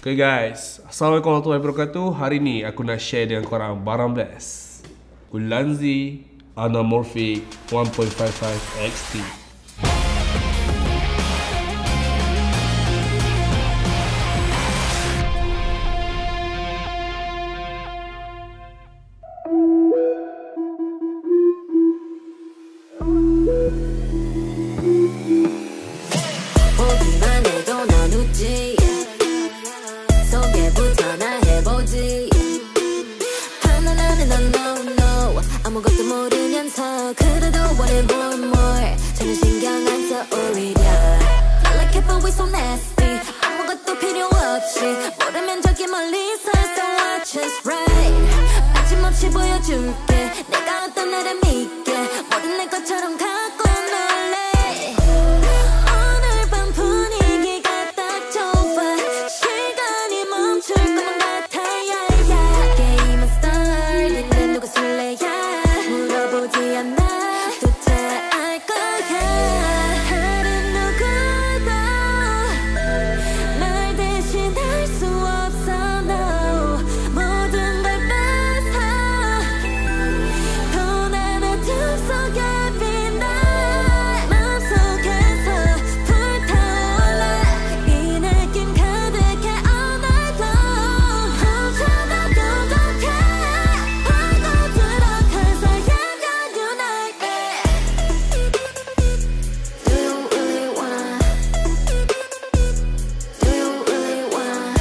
Okay guys, Assalamualaikum warahmatullahi wabarakatuh. Hari ni aku nak share dengan korang barang best Ulanzi Anamorphic 1.55 XT. 아무것도 모르면서 그래도 원해 more and more 전혀 신경 안 써 오히려 I like it but we so nasty 아무것도 필요 없이 모르면 저기 멀리서 So watch us right 빠짐없이 보여줄게 내가 어떤 나를 믿게 모든 내 것처럼 갖고 놀래 오늘 밤 분위기가 딱 좋아 시간이 멈출 것만 같아 yeah, yeah. 게임은 started 누가 술래야 물어보지 않아 또 잘 알 거야 다른 누구도 날 대신할 수 없어 no 모든 걸 뺏어 돈 하나 틈 속에 빛나 맘속에서 불타올라 이 느낌 가득해 all night long 훔쳐다 두둑해 파고들어 cause I am your new nightmare Do you really wanna Do you really wanna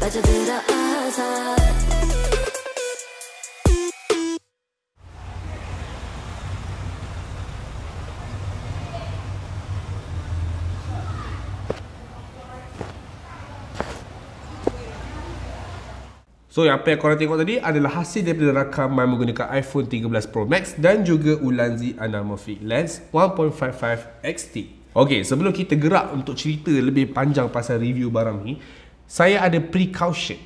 빠져들어서 So yang apa yang korang tengok tadi adalah hasil daripada rakaman menggunakan iPhone 13 Pro Max dan juga Ulanzi Anamorphic Lens 1.55 XT. Okay, sebelum kita gerak untuk cerita lebih panjang pasal review barang ni, saya ada precaution.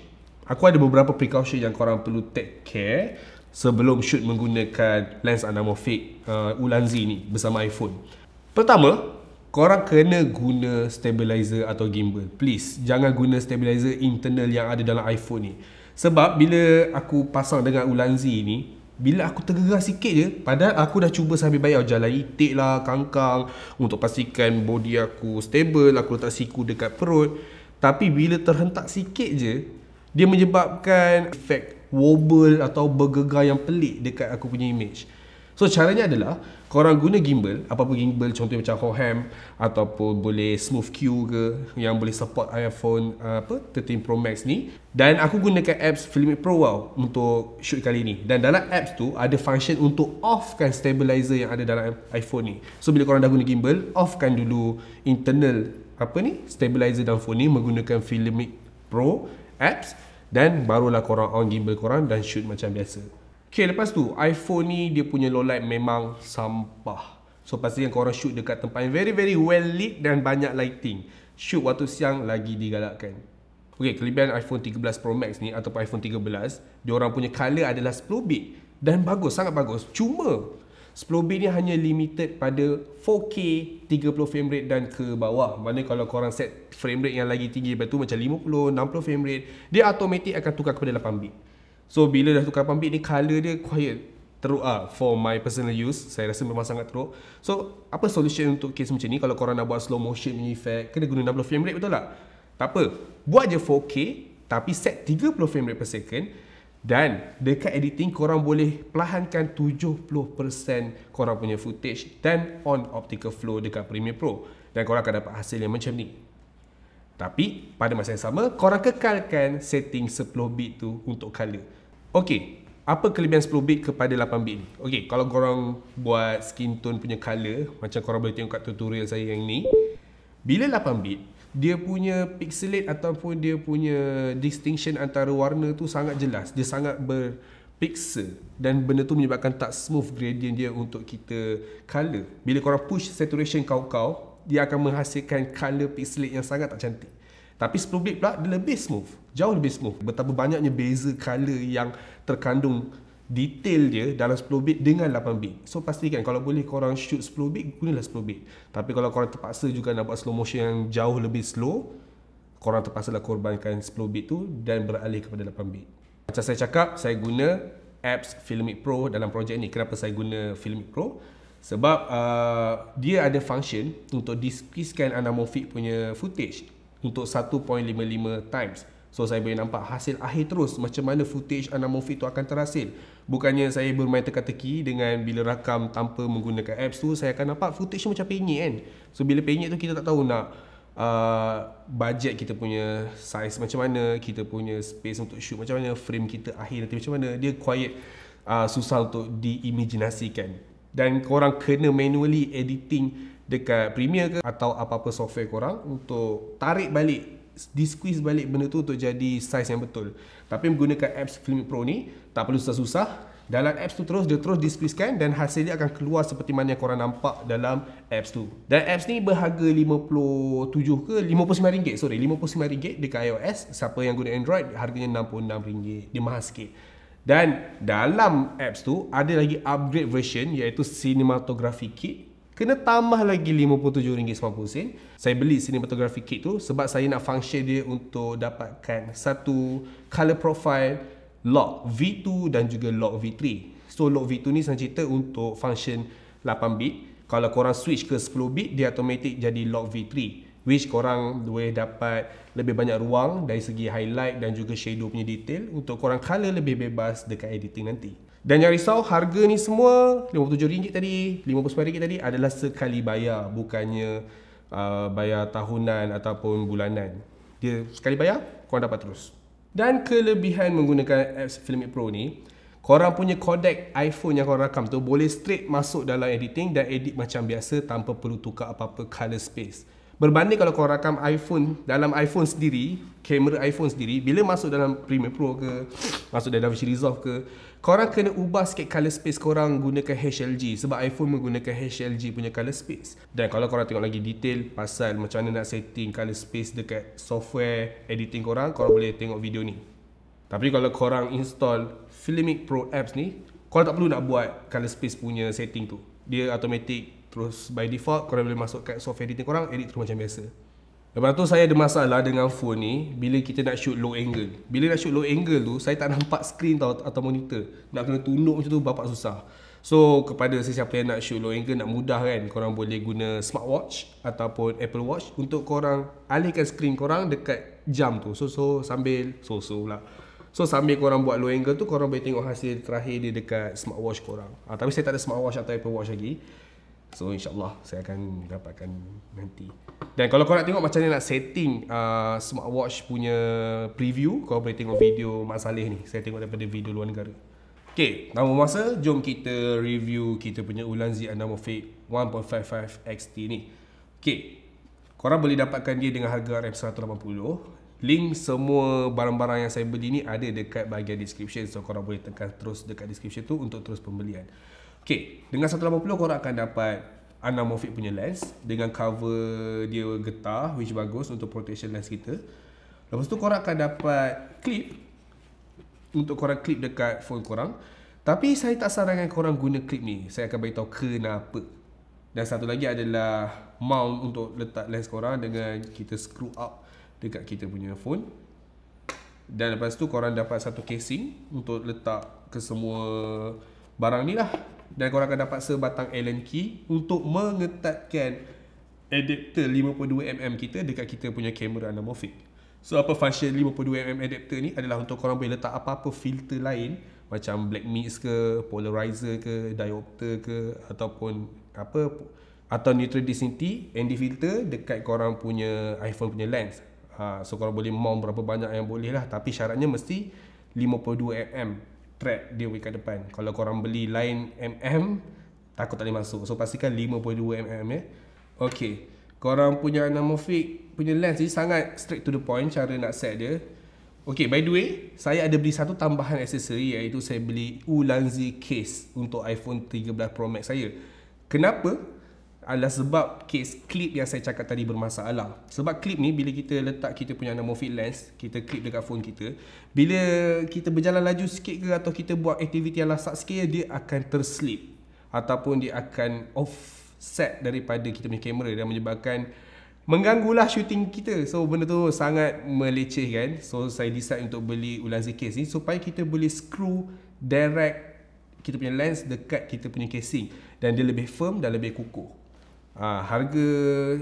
Aku ada beberapa precaution yang korang perlu take care sebelum shoot menggunakan lens anamorphic Ulanzi ni bersama iPhone. Pertama, korang kena guna stabilizer atau gimbal. Please, jangan guna stabilizer internal yang ada dalam iPhone ni. Sebab bila aku pasang dengan Ulanzi ni, bila aku tergerak sikit je, padahal aku dah cuba sambil bayar jalan itik lah, kangkang untuk pastikan body aku stable, aku letak siku dekat perut. Tapi bila terhentak sikit je, dia menyebabkan efek wobble atau bergegar yang pelik dekat aku punya image. So caranya adalah korang guna gimbal, apa-apa gimbal, contohnya macam Hohem ataupun boleh Smooth Q ke yang boleh support iPhone 13 Pro Max ni. Dan aku gunakan apps Filmic Pro Wow untuk shoot kali ni. Dan dalam apps tu ada function untuk offkan stabilizer yang ada dalam iPhone ni. So bila korang dah guna gimbal, offkan dulu internal stabilizer dalam phone ni menggunakan Filmic Pro apps, dan barulah korang on gimbal korang dan shoot macam biasa. Okay, lepas tu iPhone ni dia punya low light memang sampah. So pastikan korang shoot dekat tempat yang very well lit dan banyak lighting. Shoot waktu siang lagi digalakkan. Okay, kelebihan iPhone 13 Pro Max ni ataupun iPhone 13, diorang punya color adalah 10 bit dan bagus, sangat bagus. Cuma 10 bit ni hanya limited pada 4K 30 frame rate dan ke bawah. Mana kalau korang set frame rate yang lagi tinggi, lepas tu macam 50, 60 frame rate, dia automatic akan tukar kepada 8 bit. So bila dah tukar 8 bit ni, color dia quiet, teruk for my personal use. Saya rasa memang sangat teruk. So apa solution untuk case macam ni? Kalau korang nak buat slow motion punya effect, kena guna 60 frame rate, betul tak? Tak apa, buat je 4K tapi set 30 frame rate per second. Dan dekat editing korang boleh perlahankan 70% korang punya footage dan on optical flow dekat Premiere Pro, dan korang akan dapat hasil yang macam ni. Tapi pada masa yang sama, korang kekalkan setting 10 bit tu untuk color. Okey, apa kelebihan 10 bit kepada 8 bit ni? Okey, kalau korang buat skin tone punya color, macam korang boleh tengok kat tutorial saya yang ni, bila 8 bit, dia punya pixelate ataupun dia punya distinction antara warna tu sangat jelas. Dia sangat berpixel dan benda tu menyebabkan tak smooth gradient dia untuk kita color. Bila korang push saturation kau-kau, dia akan menghasilkan color pixelate yang sangat tak cantik. Tapi 10 bit pula dia lebih smooth, jauh lebih smooth. Betapa banyaknya beza color yang terkandung detail dia dalam 10 bit dengan 8 bit. So pastikan kalau boleh korang shoot 10 bit, gunalah 10 bit. Tapi kalau korang terpaksa juga nak buat slow motion yang jauh lebih slow, korang terpaksalah korbankan 10 bit tu dan beralih kepada 8 bit. Macam saya cakap, saya guna apps Filmic Pro dalam projek ni. Kenapa saya guna Filmic Pro? Sebab dia ada function untuk discretekan anamorphic punya footage untuk 1.55 times. So saya boleh nampak hasil akhir terus macam mana footage anamorphic tu akan terhasil. Bukannya saya bermain teka-teki dengan bila rakam tanpa menggunakan apps tu, saya akan nampak footage tu macam penyek kan. So bila penyek tu kita tak tahu nak budget kita punya size macam mana, kita punya space untuk shoot macam mana, frame kita akhir nanti macam mana. Dia quite susah untuk diimajinasikan. Dan korang kena manually editing dekat Premiere ke atau apa-apa software korang untuk tarik balik, di-squeeze balik benda tu untuk jadi size yang betul. Tapi menggunakan apps Filmic Pro ni tak perlu susah-susah. Dalam apps tu dia terus di-squeeze-kan dan hasilnya akan keluar seperti mana yang korang nampak dalam apps tu. Dan apps ni berharga RM57 ke RM59, sorry, RM59 dekat iOS. Siapa yang guna Android harganya RM66. Dia mahal sikit. Dan dalam apps tu ada lagi upgrade version iaitu Cinematography Kit. Kena tambah lagi RM57.90. Saya beli Cinematography Kit tu sebab saya nak function dia untuk dapatkan satu color profile lock V2 dan juga lock V3. So lock V2 ni senang cerita untuk function 8 bit. Kalau korang switch ke 10 bit, dia automatic jadi lock V3, which korang boleh dapat lebih banyak ruang dari segi highlight dan juga shadow punya detail untuk korang color lebih bebas dekat editing nanti. Dan jangan risau, harga ni semua RM57 tadi, RM59 tadi adalah sekali bayar, bukannya bayar tahunan ataupun bulanan. Dia sekali bayar, korang dapat terus. Dan kelebihan menggunakan apps Filmic Pro ni, korang punya codec iPhone yang korang rakam tu boleh straight masuk dalam editing dan edit macam biasa tanpa perlu tukar apa-apa color space. Berbanding kalau korang rakam iPhone, dalam iPhone sendiri, kamera iPhone sendiri, bila masuk dalam Premiere Pro ke, masuk dalam DaVinci Resolve ke, korang kena ubah sikit color space korang gunakan HLG sebab iPhone menggunakan HLG punya color space. Dan kalau korang tengok lagi detail pasal macam mana nak setting color space dekat software editing korang boleh tengok video ni. Tapi kalau korang install Filmic Pro apps ni, korang tak perlu nak buat color space punya setting tu. Dia automatic terus by default, korang boleh masuk kat software editing korang, edit terus macam biasa. Lepas tu saya ada masalah dengan phone ni bila kita nak shoot low angle. Bila nak shoot low angle tu, saya tak nampak screen tau atau monitor. Nak kena tunduk macam tu bapak susah. So kepada sesiapa yang nak shoot low angle, nak mudah kan, korang boleh guna smartwatch ataupun Apple Watch untuk korang alihkan screen korang dekat jam tu. So sambil sambil korang buat low angle tu, korang boleh tengok hasil terakhir dia dekat smartwatch korang. Tapi saya tak ada smartwatch atau Apple Watch lagi. So insyaAllah saya akan dapatkan nanti. Dan kalau korang nak tengok macam mana nak setting smartwatch punya preview, korang boleh tengok video Mak Saleh ni. Saya tengok daripada video luar negara. Okay, tanpa masa, jom kita review kita punya Ulanzi Anamorphic 1.55 XT ni. Okay, korang boleh dapatkan dia dengan harga RM180. Link semua barang-barang yang saya beli ni ada dekat bahagian description. So korang boleh tekan terus dekat description tu untuk terus pembelian. Okay, dengan 180 korang akan dapat anamorphic punya lens dengan cover dia getah, which bagus untuk protection lens kita. Lepas tu korang akan dapat clip untuk korang clip dekat phone korang. Tapi saya tak sarankan korang guna clip ni. Saya akan beritahu kenapa. Dan satu lagi adalah mount untuk letak lens korang dengan kita screw up dekat kita punya phone. Dan lepas tu korang dapat satu casing untuk letak ke semua barang ni lah. Dan korang akan dapat sebatang Allen key untuk mengetatkan adapter 52mm kita dekat kita punya kamera anamorphic. So apa function 52mm adapter ni adalah untuk korang boleh letak apa-apa filter lain macam black mix ke, polarizer ke, diopter ke, ataupun apa, atau neutral density ND filter dekat korang punya iPhone punya lens. So korang boleh mount berapa banyak yang boleh lah, tapi syaratnya mesti 52mm track dia kat depan. Kalau korang beli lain takut tak boleh masuk. So pastikan 52mm ya. Okay, korang punya anamorphic punya lens ni sangat straight to the point cara nak set dia. Okay, by the way, saya ada beli satu tambahan aksesori, iaitu saya beli Ulanzi case untuk iPhone 13 Pro Max saya. Kenapa? Adalah sebab case clip yang saya cakap tadi bermasalah. Sebab clip ni bila kita letak kita punya anamorphic lens, kita clip dekat phone kita, bila kita berjalan laju sikit ke atau kita buat aktiviti yang lasak sikit, dia akan terslip ataupun dia akan offset daripada kita punya kamera dan menyebabkan mengganggulah shooting kita. So benda tu sangat melecehkan. So saya decide untuk beli Ulanzi case ni supaya kita boleh screw direct kita punya lens dekat kita punya casing, dan dia lebih firm dan lebih kukuh. Harga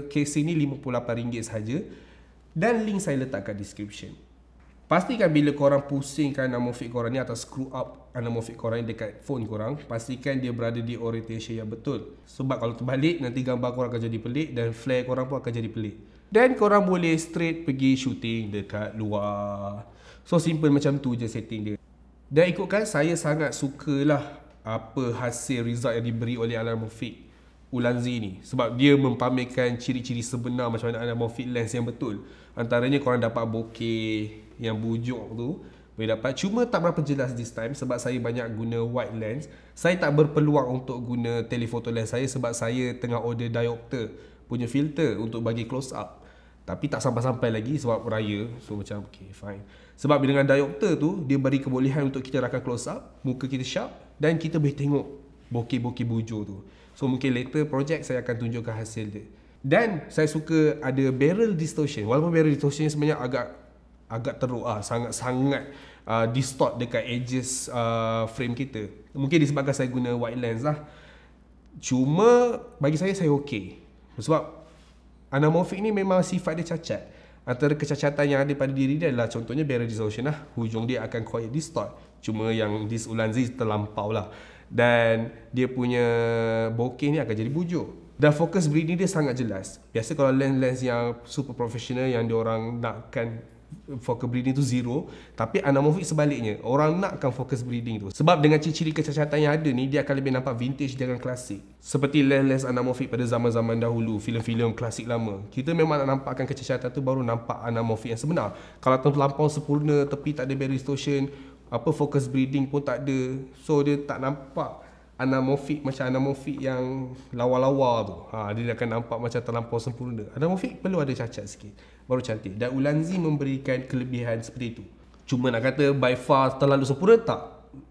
casing ni RM58 sahaja, dan link saya letak kat description. Pastikan bila korang pusingkan anamorphic korang ni atau screw up anamorphic korang ni dekat phone korang, pastikan dia berada di orientation yang betul. Sebab kalau terbalik, nanti gambar korang akan jadi pelik dan flare korang pun akan jadi pelik. Dan korang boleh straight pergi shooting dekat luar. So simple macam tu je setting dia. Dan ikutkan, saya sangat sukalah apa hasil result yang diberi oleh anamorphic Ulanzi ni. Sebab dia mempamerkan ciri-ciri sebenar macam mana anamorphic lens yang betul. Antaranya korang dapat bokeh yang bujuk tu boleh dapat, cuma tak berapa jelas this time sebab saya banyak guna wide lens. Saya tak berpeluang untuk guna telephoto lens saya sebab saya tengah order diopter punya filter untuk bagi close up, tapi tak sampai-sampai lagi sebab raya. So macam okay fine, sebab dengan diopter tu dia beri kebolehan untuk kita rakam close up, muka kita sharp dan kita boleh tengok bokeh-bokeh bujur tu. So mungkin later project saya akan tunjukkan hasil dia. Dan saya suka ada barrel distortion. Walaupun barrel distortion sebenarnya agak teruk sangat-sangat distort dekat edges frame kita. Mungkin disebabkan saya guna wide lens lah. Cuma bagi saya okey. Sebab anamorphic ni memang sifat dia cacat. Antara kecacatan yang ada pada diri dia adalah contohnya barrel distortion lah. Hujung dia akan quiet distort. Cuma yang this Ulanzi terlampau lah. Dan dia punya bokeh ni akan jadi bujuk. Dan focus breeding dia sangat jelas. Biasa kalau lens-lens yang super professional yang diorang nakkan focus breeding tu zero, tapi anamorphic sebaliknya, orang nakkan focus breeding tu. Sebab dengan ciri-ciri kecacatan yang ada ni, dia akan lebih nampak vintage dengan klasik. Seperti lens-lens anamorphic pada zaman-zaman dahulu, filem-filem klasik lama. Kita memang nak nampakkan kecacatan tu baru nampak anamorphic yang sebenar. Kalau terlampau sempurna, tepi tak ada barrel distortion, focus breeding pun tak ada, so dia tak nampak anamorphic macam anamorphic yang lawa-lawa tu. Dia akan nampak macam terlampau sempurna. Anamorphic perlu ada cacat sikit baru cantik. Dan Ulanzi memberikan kelebihan seperti itu. Cuma nak kata by far terlalu sempurna, tak.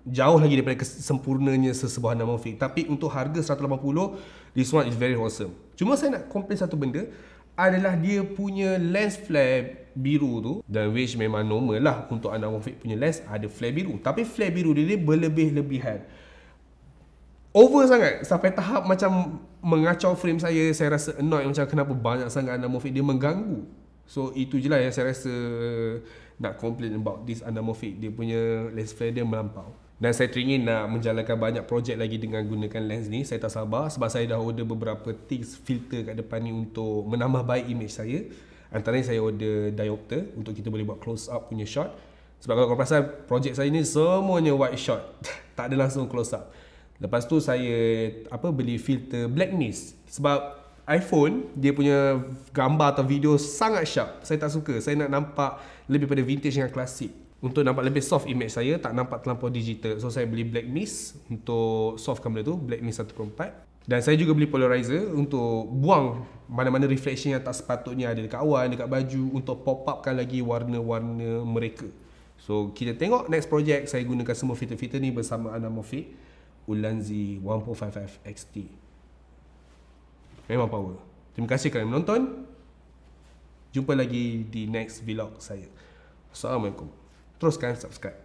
Jauh lagi daripada sempurnanya sesebuah anamorphic. Tapi untuk harga 180, this one is very awesome. Cuma saya nak komplain satu benda, adalah dia punya lens flare biru tu, dan which memang normal lah untuk anamorphic punya lens ada flare biru. Tapi flare biru dia berlebih-lebihan. Over sangat sampai tahap macam mengacau frame saya. Saya rasa annoyed macam kenapa banyak sangat anamorphic, dia mengganggu. So itu je lah yang saya rasa nak complain about this anamorphic. Dia punya lens flare dia melampau. Dan saya teringin nak menjalankan banyak projek lagi dengan gunakan lens ni. Saya tak sabar sebab saya dah order beberapa things filter kat depan ni untuk menambah baik image saya. Antaranya saya order diopter untuk kita boleh buat close up punya shot. Sebab kalau korang perasan projek saya ni semuanya wide shot. Tak ada langsung close up. Lepas tu saya beli filter blackness. Sebab iPhone dia punya gambar atau video sangat sharp. Saya tak suka. Saya nak nampak lebih pada vintage dengan klasik. Untuk nampak lebih soft image saya, tak nampak terlampau digital. So saya beli blackness untuk softkan benda tu, blackness 1/4. Dan saya juga beli polarizer untuk buang mana-mana reflection yang tak sepatutnya ada dekat awan, dekat baju, untuk pop upkan lagi warna-warna mereka. So kita tengok next project saya gunakan semua filter-filter ni bersama anamorphic Ulanzi 1455 XT. Memang power. Terima kasih kerana menonton. Jumpa lagi di next vlog saya. Assalamualaikum. Teruskan subscribe.